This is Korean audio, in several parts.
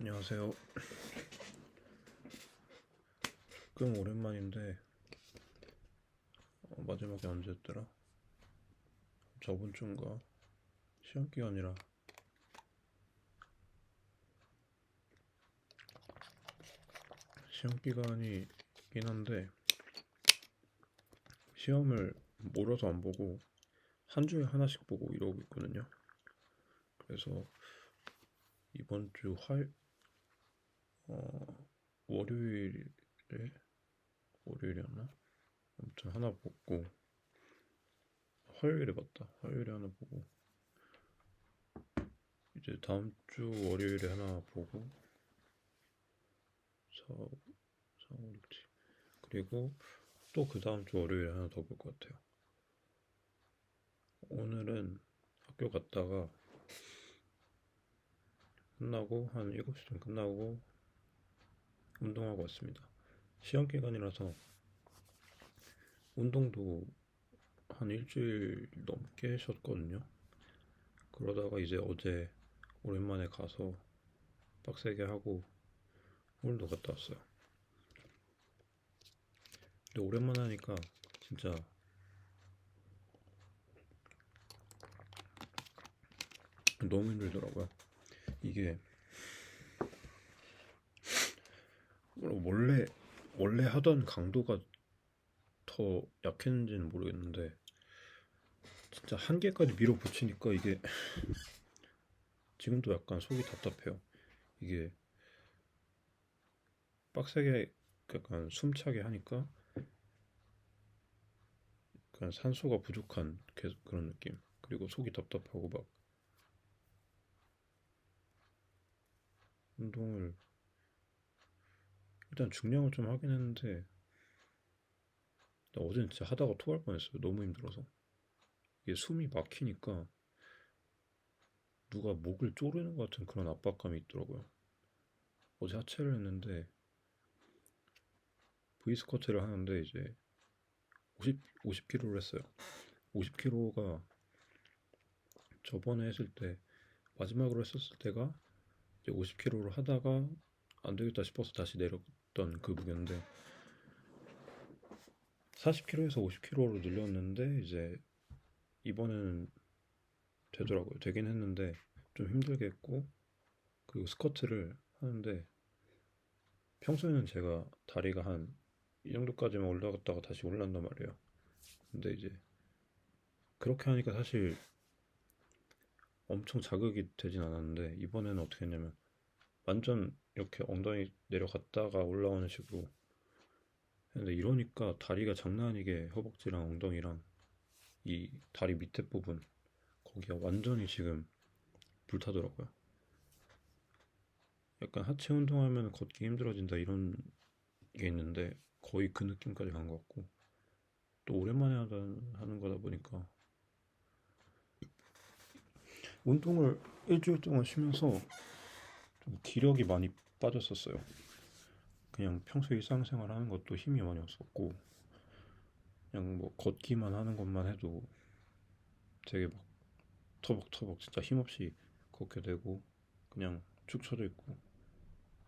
안녕하세요. 꽤 오랜만인데 마지막에 언제였더라? 저번 주인가? 시험 기간이라 시험 기간이긴 한데 시험을 몰아서 안 보고 한 주에 하나씩 보고 이러고 있거든요. 그래서 이번 주 월요일에 월요일이었나? 아무튼 하나 보고 화요일에 봤다. 화요일에 하나 보고 이제 다음 주 월요일에 하나 보고 4, 4, 5, 6, 7 그리고 또 그 다음 주 월요일에 하나 더 볼 것 같아요. 오늘은 학교 갔다가 끝나고 한 7시쯤 끝나고 운동하고 왔습니다. 시험 기간이라서 운동도 한 일주일 넘게 쉬었거든요. 그러다가 이제 어제 오랜만에 가서 빡세게 하고 오늘도 갔다 왔어요. 근데 오랜만에 하니까 진짜 너무 힘들더라고요. 이게 원래 하던 강도가 더 약했는지는 모르겠는데 진짜 한계까지 밀어붙이니까 이게 지금도 약간 속이 답답해요. 이게 빡세게 약간 숨차게 하니까 그냥 산소가 부족한 계속 그런 느낌. 그리고 속이 답답하고 막 운동을 일단 중량을 좀 하긴 했는데 어제는 진짜 하다가 토할 뻔했어요. 너무 힘들어서. 이게 숨이 막히니까 누가 목을 조르는 것 같은 그런 압박감이 있더라고요. 어제 하체를 했는데 V스쿼트를 하는데 이제 50kg를 했어요. 50kg가 저번에 했을 때 마지막으로 했었을 때가 이제 50kg로 하다가 안 되겠다 싶어서 다시 내렸던 그 무게인데 40kg에서 50kg로 늘렸는데 이제 이번에는 되더라고요. 되긴 했는데 좀 힘들게 했고 그리고 스쿼트를 하는데 평소에는 제가 다리가 한 이 정도까지만 올라갔다가 다시 올라간단 말이에요. 근데 이제 그렇게 하니까 사실 엄청 자극이 되진 않았는데 이번에는 어떻게 했냐면 완전 이렇게 엉덩이 내려갔다가 올라오는 식으로 했는데 이러니까 다리가 장난 아니게 허벅지랑 엉덩이랑 이 다리 밑에 부분 거기가 완전히 지금 불타더라고요. 약간 하체 운동하면 걷기 힘들어진다 이런 게 있는데 거의 그 느낌까지 간 것 같고 또 오랜만에 하는 거다 보니까 운동을 일주일 동안 쉬면서 좀 기력이 많이 빠졌었어요. 그냥 평소 일상생활 하는 것도 힘이 많이 없었고 그냥 뭐 걷기만 하는 것만 해도 되게 막 터벅터벅 진짜 힘없이 걷게 되고 그냥 축 처져 있고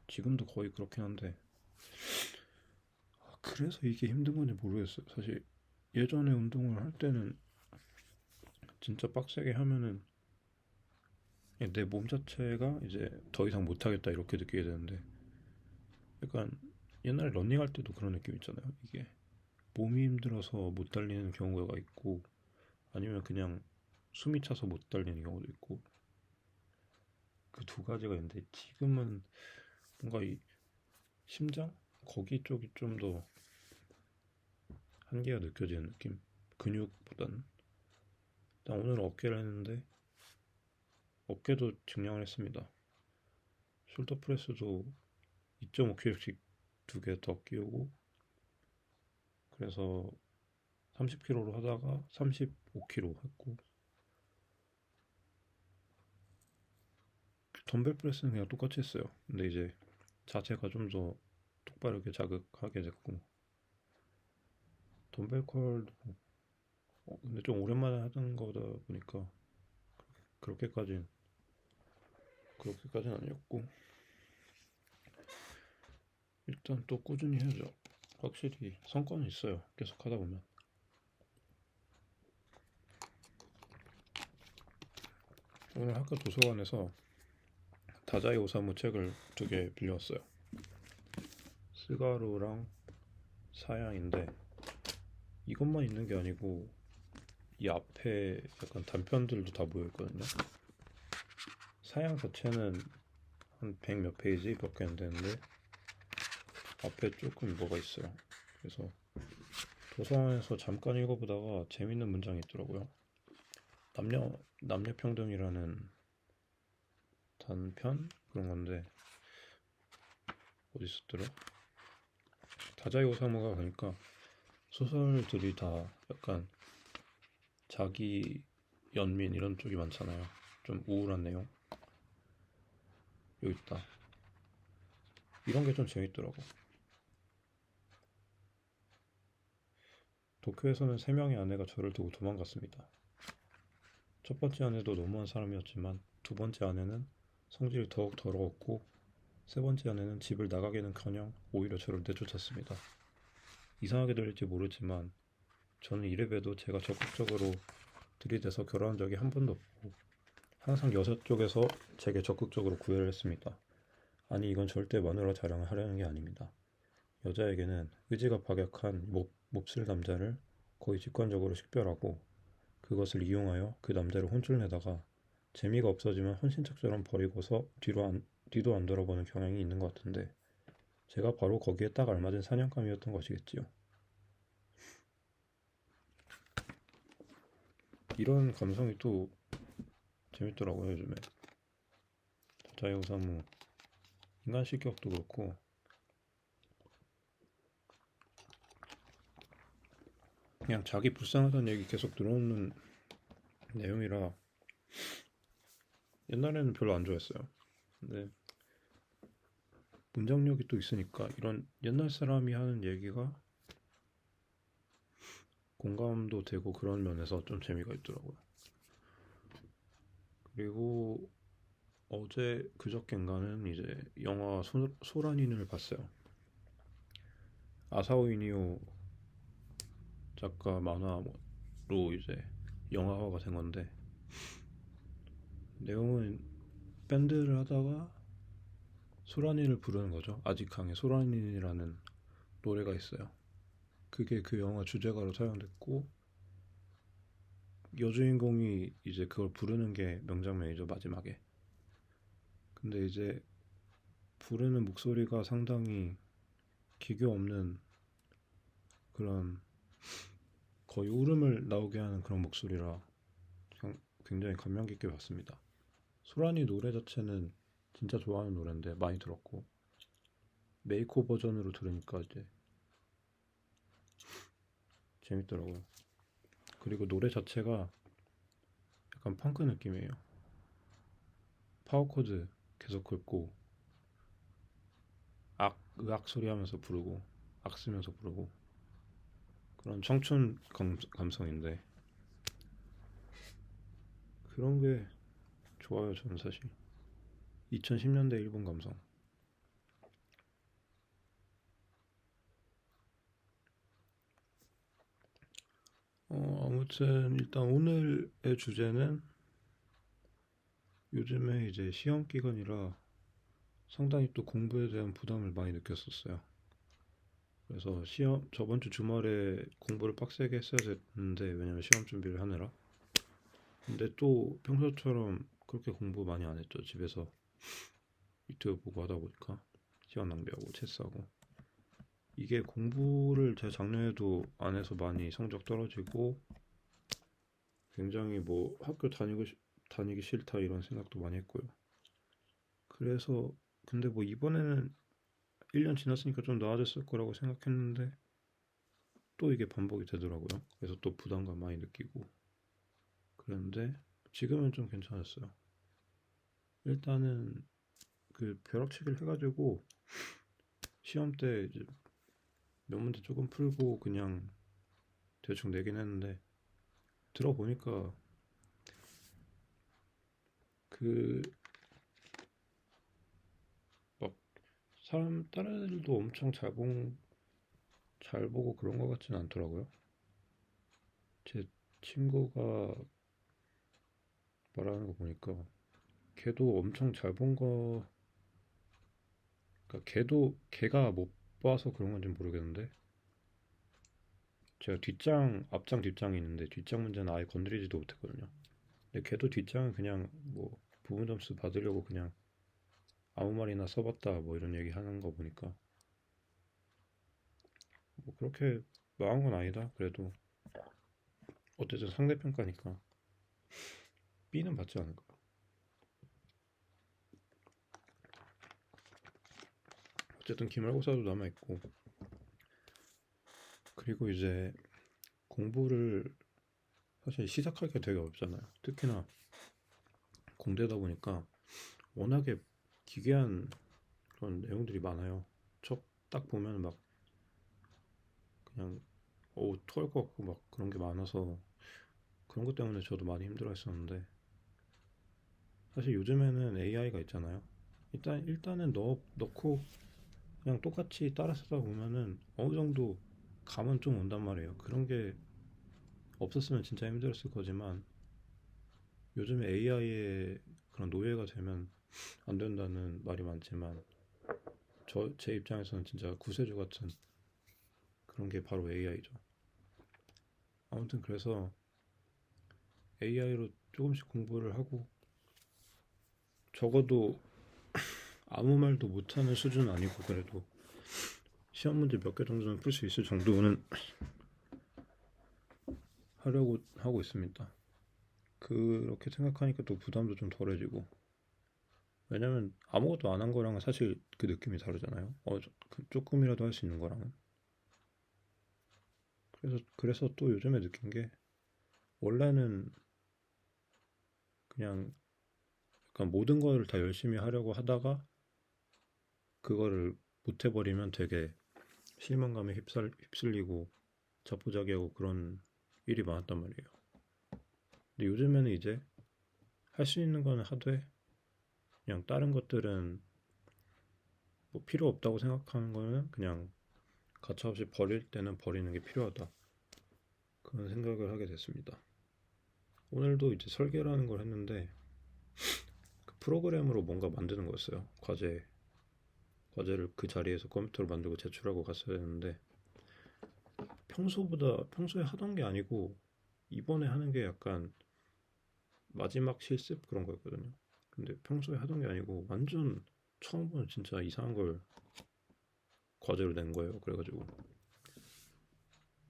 지금도 거의 그렇긴 한데 그래서 이게 힘든 건지 모르겠어요. 사실 예전에 운동을 할 때는 진짜 빡세게 하면은 내 몸 자체가 이제 더 이상 못하겠다 이렇게 느끼게 되는데 약간 옛날에 러닝할 때도 그런 느낌 있잖아요. 이게 몸이 힘들어서 못 달리는 경우가 있고 아니면 그냥 숨이 차서 못 달리는 경우도 있고 그 두 가지가 있는데 지금은 뭔가 이 심장 거기 쪽이 좀 더 한계가 느껴지는 느낌. 근육보다는 일단 오늘 어깨를 했는데 어깨도 증량을 했습니다. 숄더 프레스도 2.5kg씩 두 개 더 끼우고 그래서 30kg로 하다가 35kg 했고 덤벨 프레스는 그냥 똑같이 했어요. 근데 이제 자세가 좀 더 똑바르게 자극하게 됐고 덤벨 컬도 근데 좀 오랜만에 하던 거다 보니까 그렇게까지는 아니었고 일단 또 꾸준히 해야죠. 확실히 성과는 있어요. 계속 하다 보면. 오늘 학교 도서관에서 다자이 오사무 책을 2개 빌려왔어요. 스가루랑 사양인데 이것만 있는 게 아니고 이 앞에 약간 단편들도 다 모여있거든요. 사양 자체는 한 100 몇 페이지밖에 안 되는데 앞에 조금 뭐가 있어요. 그래서 도서관에서 잠깐 읽어보다가 재밌는 문장이 있더라고요. 남녀 평등이라는 단편 그런 건데 어디 있었더라? 다자이 오사무가 보니까 소설들이 다 약간 자기 연민 이런 쪽이 많잖아요. 좀 우울한 내용. 여기 있다. 이런 게 좀 재밌더라고. 도쿄에서는 3명의 아내가 저를 두고 도망갔습니다. 첫 번째 아내도 너무한 사람이었지만 두 번째 아내는 성질이 더욱 더러웠고 세 번째 아내는 집을 나가기는커녕 오히려 저를 내쫓았습니다. 이상하게 들릴지 모르지만 저는 이래봬도 제가 적극적으로 들이대서 결혼한 적이 한 번도 없고 항상 여자 쪽에서 제게 적극적으로 구애를 했습니다. 아니 이건 절대 마누라 자랑을 하려는 게 아닙니다. 여자에게는 의지가 박약한 몹쓸 남자를 거의 직관적으로 식별하고 그것을 이용하여 그 남자를 혼쭐내다가 재미가 없어지면 헌신짝처럼 버리고서 뒤도 안 돌아보는 경향이 있는 것 같은데 제가 바로 거기에 딱 알맞은 사냥감이었던 것이겠지요. 이런 감성이 또 재밌더라고요 요즘에. 다자이 오사무 인간 실격도 그렇고 그냥 자기 불쌍하다는 얘기 계속 들어오는 내용이라 옛날에는 별로 안 좋아했어요. 근데 문장력이 또 있으니까 이런 옛날 사람이 하는 얘기가 공감도 되고 그런 면에서 좀 재미가 있더라고요. 그리고 어제 그저께인가는 이제 영화 소란인을 봤어요. 아사오 이니오 작가 만화로 이제 영화화가 된 건데 내용은 밴드를 하다가 소란인을 부르는 거죠. 아직항에 소란인이라는 노래가 있어요. 그게 그 영화 주제가로 사용됐고 여주인공이 이제 그걸 부르는 게 명장면이죠 마지막에. 근데 이제 부르는 목소리가 상당히 기교 없는 그런 거의 울음을 나오게 하는 그런 목소리라 굉장히 감명 깊게 봤습니다. 소란이 노래 자체는 진짜 좋아하는 노래인데 많이 들었고 메이코 버전으로 들으니까 이제 재밌더라고요. 그리고 노래 자체가 약간 펑크 느낌이에요. 파워 코드 계속 긁고 의악 소리 하면서 부르고 악 쓰면서 부르고 그런 청춘 감성인데 그런 게 좋아요. 저는 사실 2010년대 일본 감성. 아무튼 일단 오늘의 주제는 요즘에 이제 시험 기간이라 상당히 또 공부에 대한 부담을 많이 느꼈었어요. 그래서 저번 주 주말에 공부를 빡세게 했어야 됐는데 왜냐면 시험 준비를 하느라. 근데 또 평소처럼 그렇게 공부 많이 안 했죠. 집에서 유튜브 보고 하다 보니까 시간 낭비하고 체스하고. 이게 공부를 제 작년에도 안 해서 많이 성적 떨어지고 굉장히 뭐 학교 다니기 싫다 이런 생각도 많이 했고요. 그래서 근데 뭐 이번에는 1년 지났으니까 좀 나아졌을 거라고 생각했는데 또 이게 반복이 되더라고요. 그래서 또 부담감 많이 느끼고 그랬는데 지금은 좀 괜찮았어요. 일단은 그 벼락치기를 해가지고 시험 때 이제 몇 문제 조금 풀고 그냥 대충 내긴 했는데 들어보니까 그 막 사람 다른 애들도 엄청 잘 보고 그런 것 같지는 않더라고요. 제 친구가 말하는 거 보니까 걔도 엄청 잘 본 거, 그러니까 걔가 못 봐서 그런 건지 모르겠는데 제가 앞장 뒷장이 있는데 뒷장 문제는 아예 건드리지도 못했거든요. 근데 걔도 뒷장은 그냥 뭐 부분 점수 받으려고 그냥 아무 말이나 써봤다 뭐 이런 얘기 하는 거 보니까 뭐 그렇게 망한 건 아니다. 그래도 어쨌든 상대평가니까 B는 받지 않을까. 어쨌든 기말고사도 남아있고, 그리고 이제 공부를 사실 시작하기가 되게 어렵잖아요. 특히나 공대다 보니까 워낙에 기괴한 그런 내용들이 많아요. 첫 딱 보면 막 그냥 토할 것 같고 막 그런 게 많아서 그런 것 때문에 저도 많이 힘들어 했었는데, 사실 요즘에는 AI가 있잖아요. 일단은 넣고 그냥 똑같이 따라 쓰다 보면은 어느 정도 감은 좀 온단 말이에요. 그런 게 없었으면 진짜 힘들었을 거지만 요즘에 AI의 그런 노예가 되면 안 된다는 말이 많지만 제 입장에서는 진짜 구세주 같은 그런 게 바로 AI죠. 아무튼 그래서 AI로 조금씩 공부를 하고, 적어도 아무 말도 못하는 수준은 아니고 그래도 시험 문제 몇 개 정도는 풀 수 있을 정도는 하려고 하고 있습니다. 그렇게 생각하니까 또 부담도 좀 덜해지고, 왜냐면 아무것도 안 한 거랑은 사실 그 느낌이 다르잖아요. 조금이라도 할 수 있는 거랑은. 그래서 또 요즘에 느낀 게, 원래는 그냥 약간 모든 거를 다 열심히 하려고 하다가 그거를 못 해버리면 되게 실망감에 휩쓸리고 자포자기하고 그런 일이 많았단 말이에요. 근데 요즘에는 이제 할 수 있는 거는 하되 그냥 다른 것들은 뭐 필요 없다고 생각하는 거는 그냥 가차없이 버릴 때는 버리는 게 필요하다. 그런 생각을 하게 됐습니다. 오늘도 이제 설계라는 걸 했는데 그 프로그램으로 뭔가 만드는 거였어요. 과제를 그 자리에서 컴퓨터로 만들고 제출하고 갔어야 했는데 평소에 하던 게 아니고 이번에 하는 게 약간 마지막 실습 그런 거였거든요. 근데 평소에 하던 게 아니고 완전 처음 보는 진짜 이상한 걸 과제로 낸 거예요. 그래가지고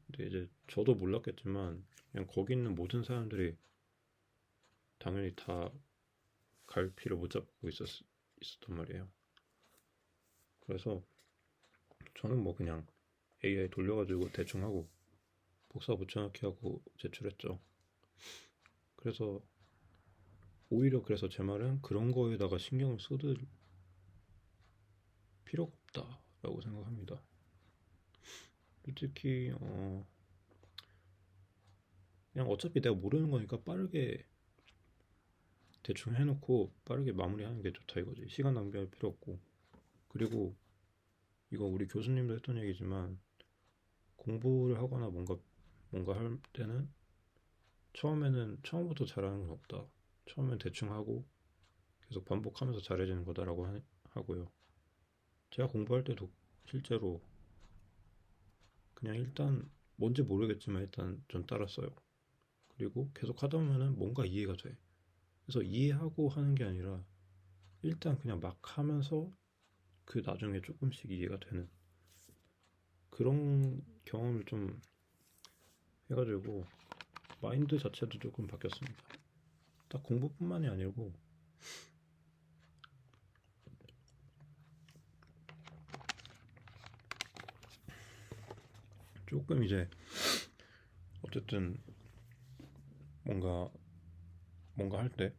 근데 이제 저도 몰랐겠지만 그냥 거기 있는 모든 사람들이 당연히 다 갈피를 못 잡고 있었단 말이에요. 그래서 저는 뭐 그냥 AI 돌려가지고 대충 하고 복사 붙여넣기 하고 제출했죠. 그래서 오히려 그래서 제 말은 그런 거에다가 신경을 쏟을 필요가 없다라고 생각합니다. 솔직히 그냥 어차피 내가 모르는 거니까 빠르게 대충 해놓고 빠르게 마무리하는 게 좋다 이거지. 시간 낭비할 필요 없고. 그리고 이거 우리 교수님도 했던 얘기지만 공부를 하거나 뭔가 할 때는 처음부터 잘하는 건 없다. 처음엔 대충 하고 계속 반복하면서 잘해지는 거다라고 하고요. 제가 공부할 때도 실제로 그냥 일단 뭔지 모르겠지만 일단 전 따랐어요. 그리고 계속 하다 보면은 뭔가 이해가 돼. 그래서 이해하고 하는 게 아니라 일단 그냥 막 하면서 그 나중에 조금씩 이해가 되는 그런 경험을 좀 해가지고 마인드 자체도 조금 바뀌었습니다. 딱 공부뿐만이 아니고 조금 이제 어쨌든 뭔가 할 때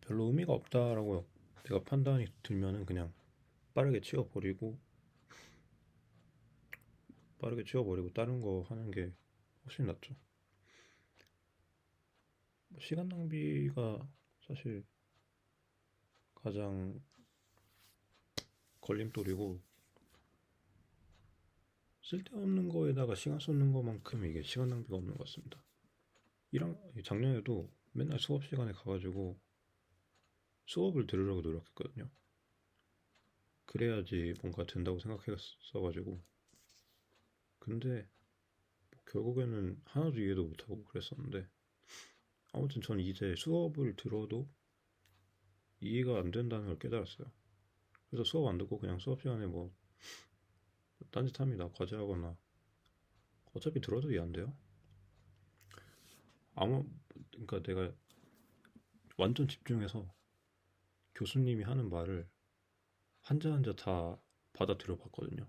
별로 의미가 없다라고 내가 판단이 들면은 그냥 빠르게 치워버리고 다른 거 하는 게 훨씬 낫죠. 시간 낭비가 사실 가장 걸림돌이고 쓸데없는 거에다가 시간 쏟는 것만큼 이게 시간 낭비가 없는 것 같습니다. 작년에도 맨날 수업 시간에 가가지고 수업을 들으려고 노력했거든요. 그래야지 뭔가 된다고 생각했어가지고. 근데 뭐 결국에는 하나도 이해도 못하고 그랬었는데, 아무튼 저는 이제 수업을 들어도 이해가 안 된다는 걸 깨달았어요. 그래서 수업 안 듣고 그냥 수업 시간에 뭐 딴짓합니다. 과제하거나. 어차피 들어도 이해 안 돼요. 그러니까 내가 완전 집중해서 교수님이 하는 말을 한자 한자 다 받아들여 봤거든요.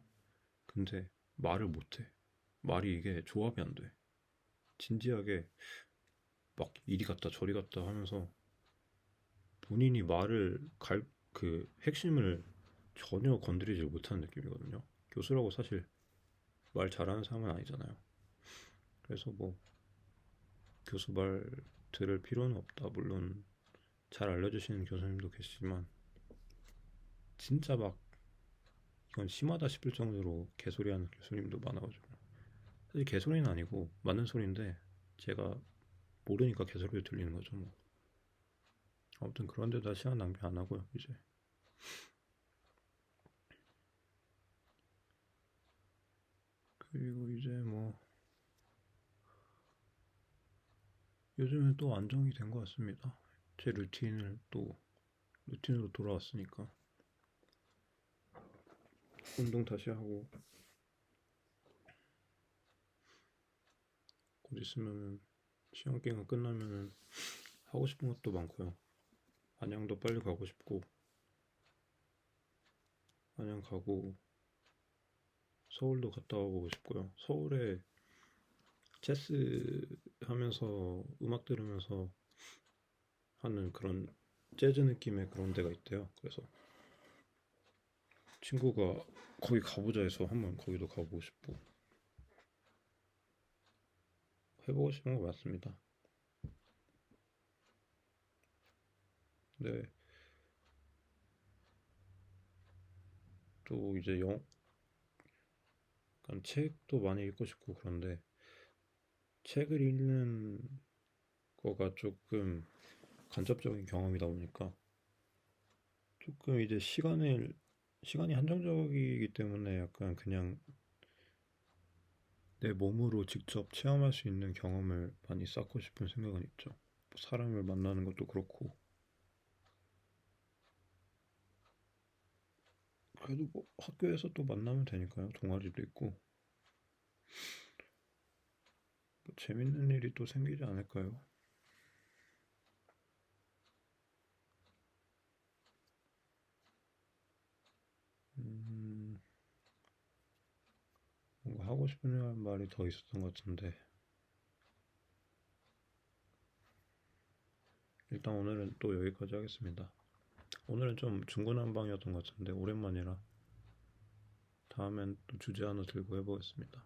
근데 말을 못해. 말이 이게 조합이 안 돼. 진지하게 막 이리 갔다 저리 갔다 하면서 본인이 그 핵심을 전혀 건드리지 못하는 느낌이거든요. 교수라고 사실 말 잘하는 사람은 아니잖아요. 그래서 뭐 교수 말 들을 필요는 없다. 물론 잘 알려주시는 교수님도 계시지만 진짜 막 이건 심하다 싶을 정도로 개소리하는 교수님도 많아가지고, 사실 개소리는 아니고 맞는 소리인데 제가 모르니까 개소리를 들리는 거죠 뭐. 아무튼 그런 데다 시간 낭비 안 하고요 이제. 그리고 이제 뭐 요즘은 또 안정이 된 것 같습니다. 제 루틴으로 돌아왔으니까 운동 다시 하고, 곧 있으면은 시험 기간 끝나면은 하고 싶은 것도 많고요. 안양도 빨리 가고 싶고, 안양 가고 서울도 갔다 와보고 싶고요. 서울에 체스 하면서 음악 들으면서 하는 그런 재즈 느낌의 그런 데가 있대요. 그래서 친구가 거기 가보자 해서 한번 거기도 가보고 싶고, 해보고 싶은 거 많습니다. 근데 또 이제 약간 책도 많이 읽고 싶고 그런데 책을 읽는 거가 조금 간접적인 경험이다 보니까 조금 이제 시간이 한정적이기 때문에 약간 그냥 내 몸으로 직접 체험할 수 있는 경험을 많이 쌓고 싶은 생각은 있죠. 뭐 사람을 만나는 것도 그렇고. 그래도 뭐 학교에서 또 만나면 되니까요. 동아리도 있고. 뭐 재밌는 일이 또 생기지 않을까요? 음, 뭔가 하고 싶은 말이 더 있었던 것 같은데. 일단 오늘은 또 여기까지 하겠습니다. 오늘은 좀 중구난방이었던 것 같은데 오랜만이라 다음엔 또 주제 하나 들고 해보겠습니다.